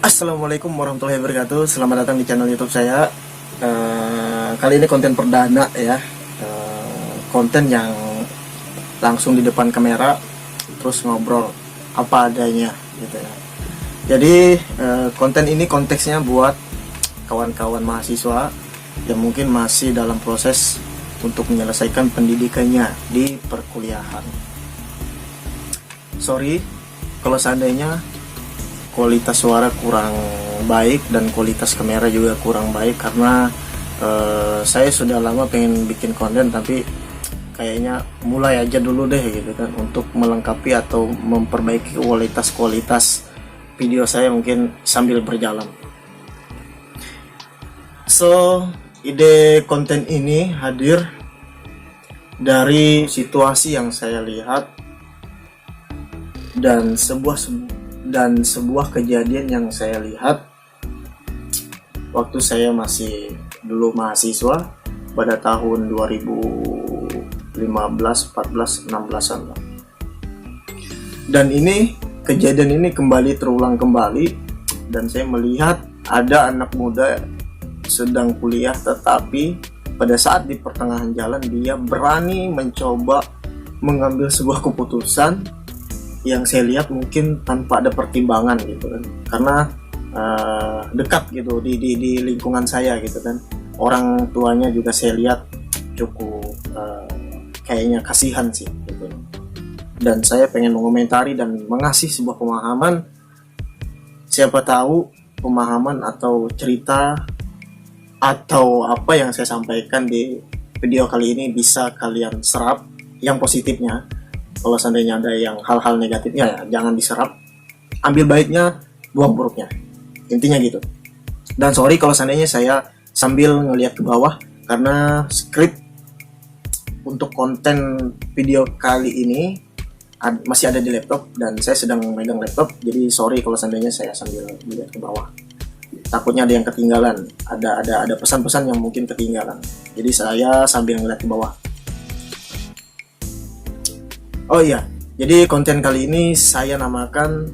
Assalamualaikum warahmatullahi wabarakatuh. Selamat datang di channel YouTube saya. Kali ini konten perdana ya. Konten yang langsung di depan kamera, terus ngobrol apa adanya gitu ya. Jadi konten ini konteksnya buat kawan-kawan mahasiswa yang mungkin masih dalam proses untuk menyelesaikan pendidikannya di perkuliahan. Sorry kalau seandainya kualitas suara kurang baik dan kualitas kamera juga kurang baik, karena saya sudah lama pengen bikin konten tapi kayaknya mulai aja dulu deh gitu kan, untuk melengkapi atau memperbaiki kualitas video saya mungkin sambil berjalan. So, ide konten ini hadir dari situasi yang saya lihat dan sebuah kejadian yang saya lihat waktu saya masih dulu mahasiswa pada tahun 2015, 14, 16-an. Dan kejadian ini kembali terulang kembali, dan saya melihat ada anak muda sedang kuliah tetapi pada saat di pertengahan jalan dia berani mencoba mengambil sebuah keputusan yang saya lihat mungkin tanpa ada pertimbangan gitu kan, karena dekat gitu di lingkungan saya gitu kan, orang tuanya juga saya lihat cukup kayaknya kasihan sih gitu. Dan saya pengen mengomentari dan mengasih sebuah pemahaman, siapa tahu pemahaman atau cerita atau apa yang saya sampaikan di video kali ini bisa kalian serap yang positifnya. Kalau seandainya ada yang hal-hal negatifnya ya jangan diserap, ambil baiknya, buang buruknya, intinya gitu. Dan sorry kalau seandainya saya sambil ngelihat ke bawah, karena skrip untuk konten video kali ini masih ada di laptop dan saya sedang megang laptop, jadi sorry kalau seandainya saya sambil melihat ke bawah, takutnya ada yang ketinggalan, ada pesan-pesan yang mungkin ketinggalan, jadi saya sambil ngelihat ke bawah. Oh iya, jadi konten kali ini saya namakan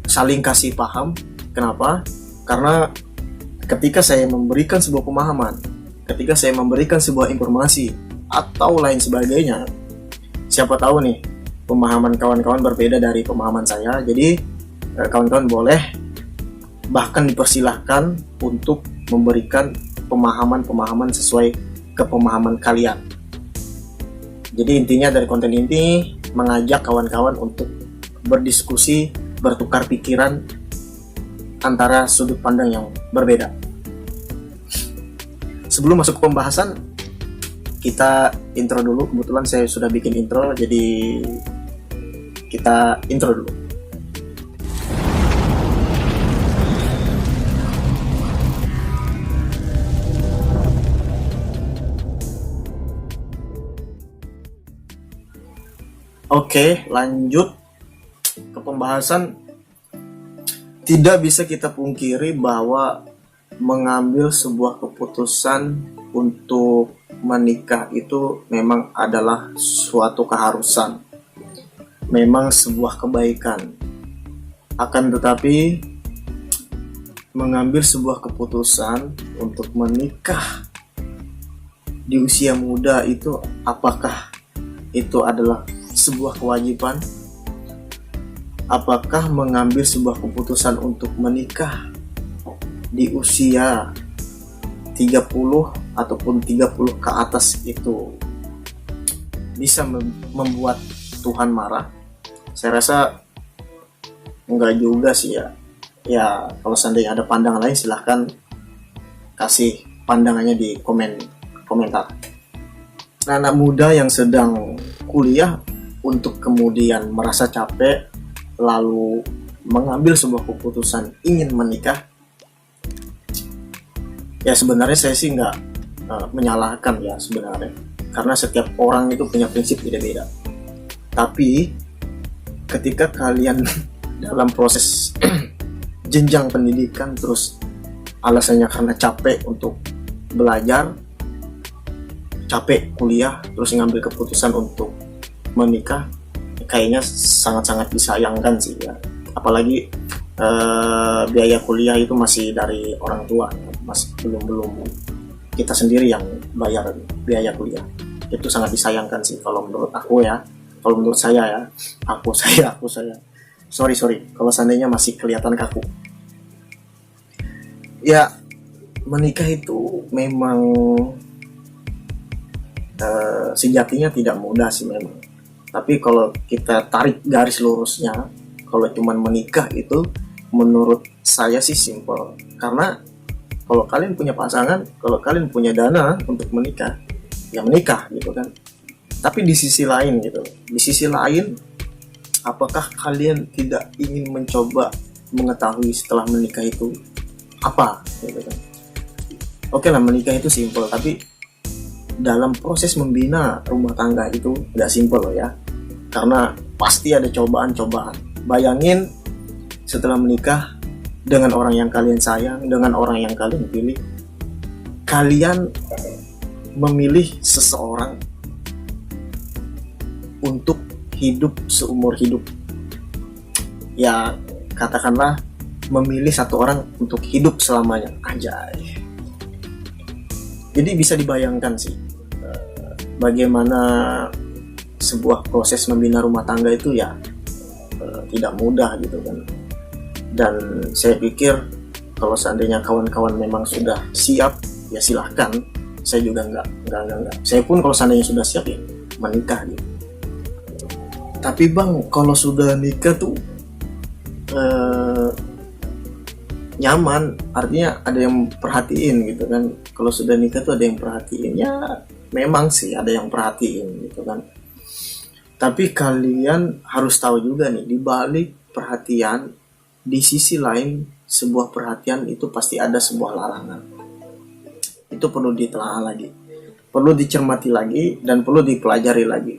saling kasih paham. Kenapa? Karena ketika saya memberikan sebuah pemahaman, ketika saya memberikan sebuah informasi atau lain sebagainya, siapa tahu nih pemahaman kawan-kawan berbeda dari pemahaman saya. Jadi kawan-kawan boleh bahkan dipersilahkan untuk memberikan pemahaman-pemahaman sesuai kepemahaman kalian. Jadi intinya dari konten ini mengajak kawan-kawan untuk berdiskusi, bertukar pikiran antara sudut pandang yang berbeda. Sebelum masuk ke pembahasan, kita intro dulu. Kebetulan saya sudah bikin intro, jadi kita intro dulu. Oke, lanjut ke pembahasan. Tidak bisa kita pungkiri bahwa mengambil sebuah keputusan untuk menikah itu memang adalah suatu keharusan, memang sebuah kebaikan. Akan tetapi mengambil sebuah keputusan untuk menikah di usia muda itu, apakah itu adalah sebuah kewajiban? Apakah mengambil sebuah keputusan untuk menikah di usia 30 ataupun 30 ke atas itu bisa membuat Tuhan marah? Saya rasa enggak juga sih ya. Ya kalau seandainya ada pandangan lain silahkan kasih pandangannya di komentar. Nah, anak muda yang sedang kuliah untuk kemudian merasa capek lalu mengambil sebuah keputusan ingin menikah, ya sebenarnya saya sih nggak menyalahkan ya sebenarnya, karena setiap orang itu punya prinsip beda-beda. Tapi ketika kalian dalam proses jenjang pendidikan terus alasannya karena capek untuk belajar, capek kuliah, terus ngambil keputusan untuk menikah, kayaknya sangat-sangat disayangkan sih ya. Apalagi biaya kuliah itu masih dari orang tua, masih belum kita sendiri yang bayar biaya kuliah. Itu sangat disayangkan sih kalau menurut aku ya, kalau menurut saya ya, aku saya sorry kalau seandainya masih kelihatan kaku ya. Menikah itu memang sejatinya tidak mudah sih memang, tapi kalau kita tarik garis lurusnya, kalau cuman menikah itu menurut saya sih simple. Karena kalau kalian punya pasangan, kalau kalian punya dana untuk menikah, ya menikah gitu kan. Tapi di sisi lain gitu, di sisi lain, apakah kalian tidak ingin mencoba mengetahui setelah menikah itu apa gitu kan? Oke lah, menikah itu simple, tapi dalam proses membina rumah tangga itu nggak simple loh ya, karena pasti ada cobaan-cobaan. Bayangin setelah menikah dengan orang yang kalian sayang, dengan orang yang kalian pilih, kalian memilih seseorang untuk hidup seumur hidup. Ya katakanlah memilih satu orang untuk hidup selamanya, anjay. Jadi bisa dibayangkan sih bagaimana sebuah proses membina rumah tangga itu ya tidak mudah gitu kan. Dan saya pikir kalau seandainya kawan-kawan memang sudah siap, ya silahkan. Saya juga enggak. Saya pun kalau seandainya sudah siap ya menikah gitu. Tapi bang, kalau sudah nikah tuh nyaman, artinya ada yang perhatiin gitu kan. Kalau sudah nikah tuh ada yang perhatiin, ya memang sih ada yang perhatiin gitu kan. Tapi kalian harus tahu juga nih, di balik perhatian, di sisi lain sebuah perhatian itu pasti ada sebuah larangan. Itu perlu ditelaah lagi, perlu dicermati lagi, dan perlu dipelajari lagi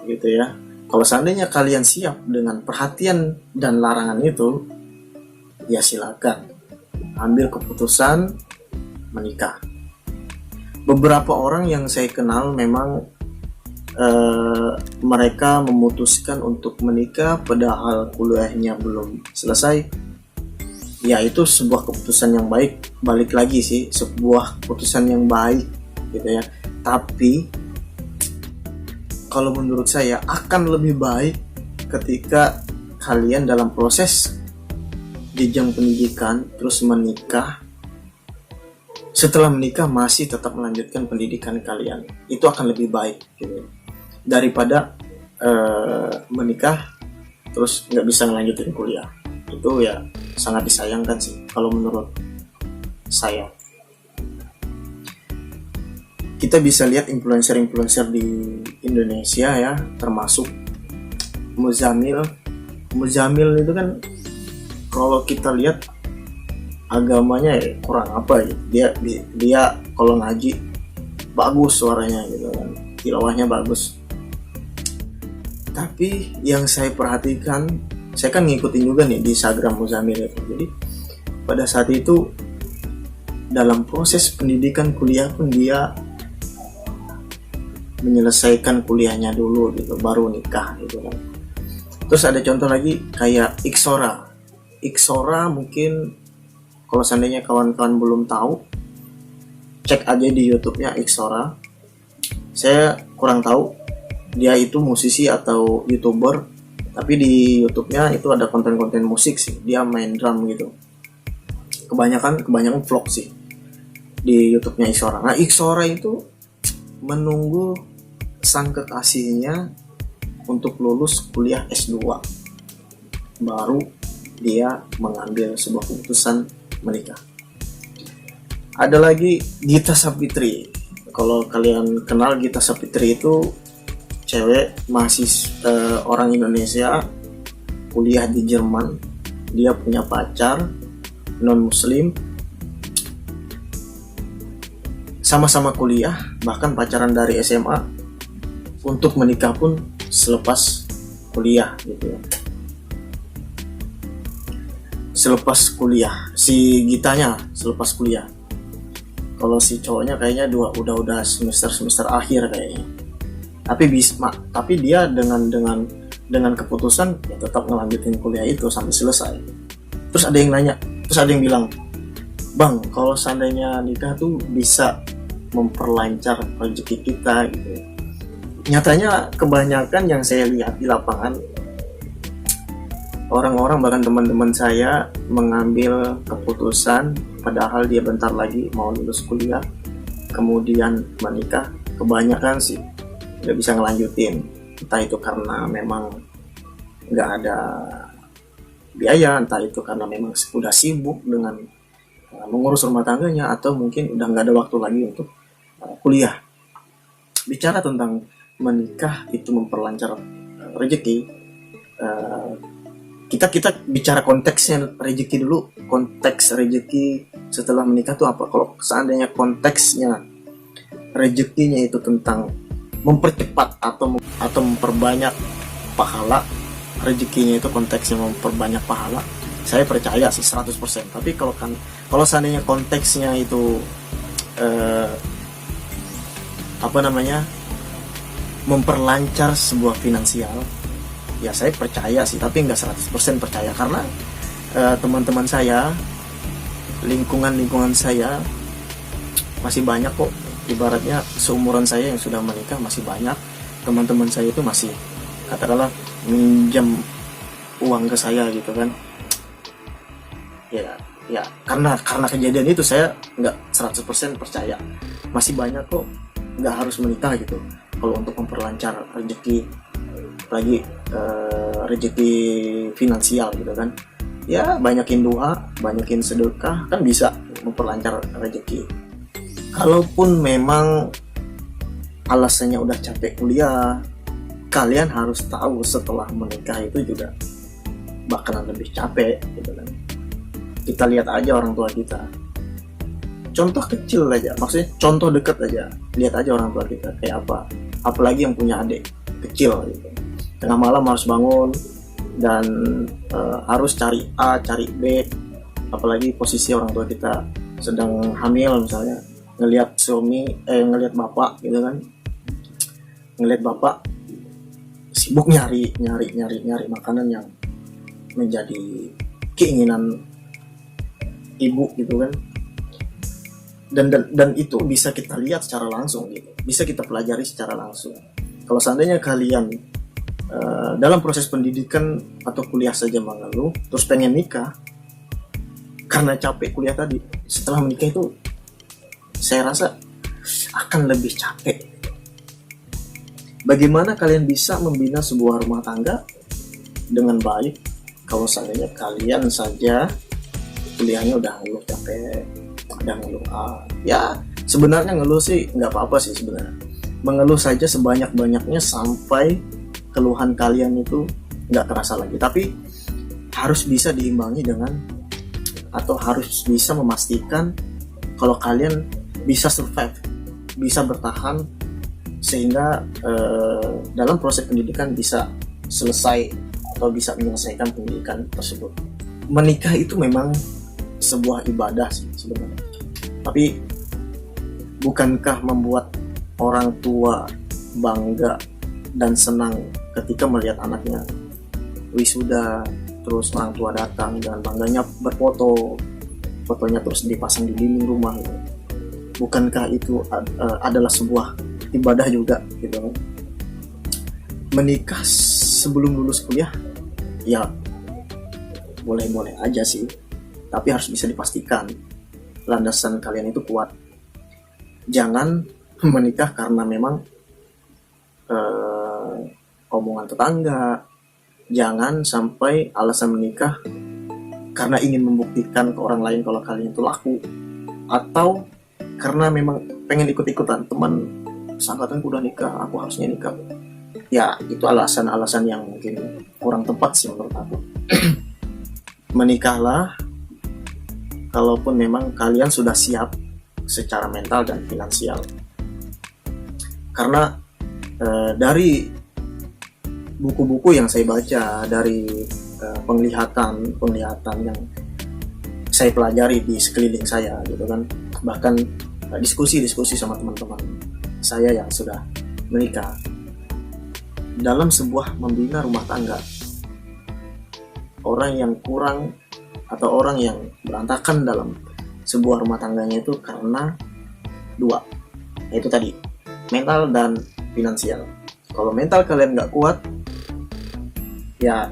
gitu ya. Kalau seandainya kalian siap dengan perhatian dan larangan itu, ya silakan ambil keputusan menikah. Beberapa orang yang saya kenal memang mereka memutuskan untuk menikah padahal kuliahnya belum selesai. Ya itu sebuah keputusan yang baik, balik lagi sih sebuah keputusan yang baik gitu ya. Tapi kalau menurut saya akan lebih baik ketika kalian dalam proses jenjang pendidikan terus menikah, setelah menikah masih tetap melanjutkan pendidikan kalian. Itu akan lebih baik gitu, daripada menikah terus nggak bisa melanjutkan kuliah. Itu ya sangat disayangkan sih kalau menurut saya. Kita bisa lihat influencer-influencer di Indonesia ya, termasuk Muzamil itu kan, kalau kita lihat agamanya ya kurang apa ya, dia kalau ngaji bagus suaranya gitu kan, tilawahnya bagus. Tapi yang saya perhatikan, saya kan ngikutin juga nih di Instagram Muzamil itu. Jadi pada saat itu dalam proses pendidikan kuliah pun dia menyelesaikan kuliahnya dulu gitu, baru nikah gitu kan. Terus ada contoh lagi kayak Iksora mungkin kalau seandainya kawan-kawan belum tahu, cek aja di YouTube-nya Iksora. Saya kurang tahu dia itu musisi atau YouTuber, tapi di YouTube-nya itu ada konten-konten musik sih. Dia main drum gitu. Kebanyakan vlog sih di YouTube-nya Iksora. Nah, Iksora itu menunggu sang kekasihnya untuk lulus kuliah S2, baru dia mengambil sebuah keputusan menikah. Ada lagi Gita Sapitri. Kalau kalian kenal Gita Sapitri, itu cewek orang Indonesia, kuliah di Jerman. Dia punya pacar non muslim, sama-sama kuliah, bahkan pacaran dari SMA, untuk menikah pun selepas kuliah gitu ya. Selepas kuliah, si Gitanya selepas kuliah. Kalau si cowoknya kayaknya udah semester akhir kayaknya. Tapi dia dengan keputusan ya tetap ngelanjutin kuliah itu sampai selesai. Terus ada yang nanya, terus ada yang bilang, bang, kalau seandainya nikah tuh bisa memperlancar rezeki kita gitu. Nyatanya kebanyakan yang saya lihat di lapangan, orang-orang bahkan teman-teman saya mengambil keputusan padahal dia bentar lagi mau lulus kuliah, kemudian menikah. Kebanyakan sih nggak bisa ngelanjutin, entah itu karena memang nggak ada biaya, entah itu karena memang udah sibuk dengan mengurus rumah tangganya, atau mungkin udah nggak ada waktu lagi untuk kuliah. Bicara tentang menikah itu memperlancar rezeki, kita bicara konteksnya rezeki dulu. Konteks rezeki setelah menikah itu apa? Kalau seandainya konteksnya rezekinya itu tentang mempercepat atau memperbanyak pahala, rezekinya itu konteksnya memperbanyak pahala, saya percaya sih 100%. Tapi kalau seandainya konteksnya itu memperlancar sebuah finansial, ya saya percaya sih, tapi nggak 100% percaya. Karena teman-teman saya, lingkungan saya masih banyak kok, ibaratnya seumuran saya yang sudah menikah masih banyak. Teman-teman saya itu masih katakanlah minjam uang ke saya gitu kan. Ya karena kejadian itu saya nggak 100% percaya. Masih banyak kok nggak harus menikah gitu kalau untuk memperlancar rezeki, lagi rezeki finansial gitu kan. Ya banyakin doa, banyakin sedekah kan bisa memperlancar rezeki. Kalaupun memang alasannya udah capek kuliah, kalian harus tahu setelah menikah itu juga bakalan lebih capek gitu kan. Kita lihat aja orang tua kita, contoh kecil aja, maksudnya contoh deket aja, lihat aja orang tua kita kayak apa. Apalagi yang punya adik kecil gitu, tengah malam harus bangun dan harus cari A, cari B. Apalagi posisi orang tua kita sedang hamil misalnya, ngelihat bapak gitu kan, ngelihat bapak sibuk nyari makanan yang menjadi keinginan ibu gitu kan. Dan itu bisa kita lihat secara langsung gitu, bisa kita pelajari secara langsung. Kalau seandainya kalian dalam proses pendidikan atau kuliah saja mengeluh, terus pengen nikah karena capek kuliah tadi, setelah menikah itu saya rasa akan lebih capek. Bagaimana kalian bisa membina sebuah rumah tangga dengan baik kalau seandainya kalian saja kuliahnya udah ngeluh capek, udah ngeluh ya sebenarnya ngeluh sih nggak apa-apa sih sebenarnya. Mengeluh saja sebanyak-banyaknya sampai keluhan kalian itu nggak terasa lagi. Tapi harus bisa diimbangi dengan, atau harus bisa memastikan kalau kalian bisa survive, bisa bertahan, sehingga dalam proses pendidikan bisa selesai atau bisa menyelesaikan pendidikan tersebut. Menikah itu memang sebuah ibadah sih sebenarnya. Tapi bukankah membuat orang tua bangga dan senang ketika melihat anaknya wisuda, terus orang tua datang dengan bangganya fotonya terus dipasang di dinding rumah gitu. Bukankah itu adalah sebuah ibadah juga gitu kan? Menikah sebelum lulus kuliah ya boleh-boleh aja sih, tapi harus bisa dipastikan landasan kalian itu kuat. Jangan menikah karena memang omongan tetangga. Jangan sampai alasan menikah karena ingin membuktikan ke orang lain kalau kalian itu laku, atau karena memang pengen ikut-ikutan teman sahabatanku udah nikah, aku harusnya nikah. Ya itu alasan-alasan yang mungkin kurang tepat sih menurut aku. Menikahlah kalaupun memang kalian sudah siap secara mental dan finansial. Karena dari buku-buku yang saya baca, dari penglihatan yang saya pelajari di sekeliling saya gitu kan, bahkan diskusi sama teman-teman saya yang sudah menikah, dalam sebuah membina rumah tangga, orang yang kurang atau orang yang berantakan dalam sebuah rumah tangganya itu karena dua, yaitu tadi mental dan finansial. Kalau mental kalian nggak kuat, ya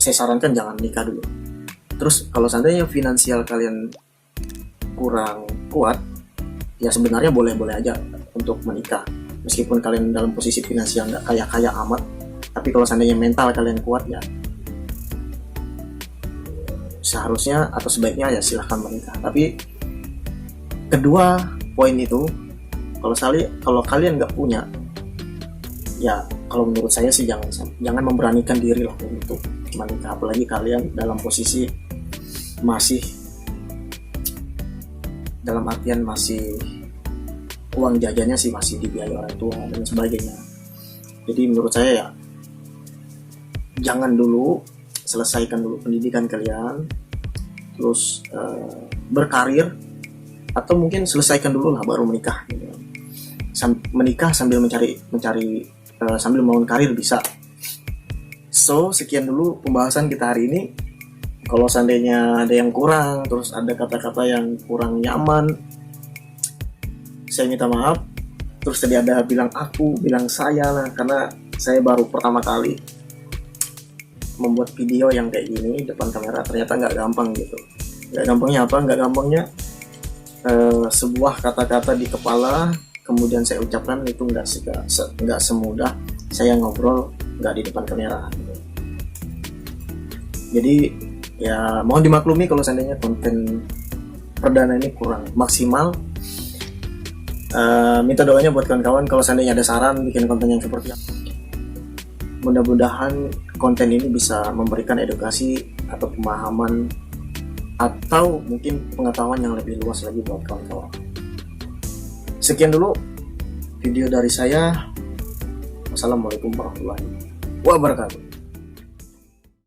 saya sarankan jangan nikah dulu. Terus kalau seandainya finansial kalian kurang kuat, ya sebenarnya boleh-boleh aja untuk menikah, meskipun kalian dalam posisi finansial nggak kaya-kaya amat. Tapi kalau seandainya mental kalian kuat, ya seharusnya atau sebaiknya ya silahkan menikah. Tapi kedua poin itu, kalau kalian nggak punya, ya kalau menurut saya sih jangan memberanikan diri lah untuk menikah, apalagi kalian dalam posisi masih, dalam artian masih uang jajannya sih masih dibiayai orang tua dan sebagainya. Jadi menurut saya ya jangan dulu, selesaikan dulu pendidikan kalian, terus berkarir, atau mungkin selesaikan dulu lah baru menikah gitu. Menikah sambil mencari sambil membangun karir bisa. So sekian dulu pembahasan kita hari ini. Kalau seandainya ada yang kurang, terus ada kata-kata yang kurang nyaman, saya minta maaf. Terus tadi ada bilang aku, bilang saya lah, karena saya baru pertama kali membuat video yang kayak gini depan kamera. Ternyata nggak gampang gitu. Nggak gampangnya apa? Nggak gampangnya sebuah kata-kata di kepala kemudian saya ucapkan itu nggak semudah saya ngobrol nggak di depan kamera gitu. Jadi ya mohon dimaklumi kalau seandainya konten perdana ini kurang maksimal. Minta doanya buat kawan-kawan kalau seandainya ada saran bikin konten yang seperti apa. Mudah-mudahan konten ini bisa memberikan edukasi atau pemahaman atau mungkin pengetahuan yang lebih luas lagi buat kawan-kawan. Sekian dulu video dari saya. Wassalamualaikum warahmatullahi wabarakatuh.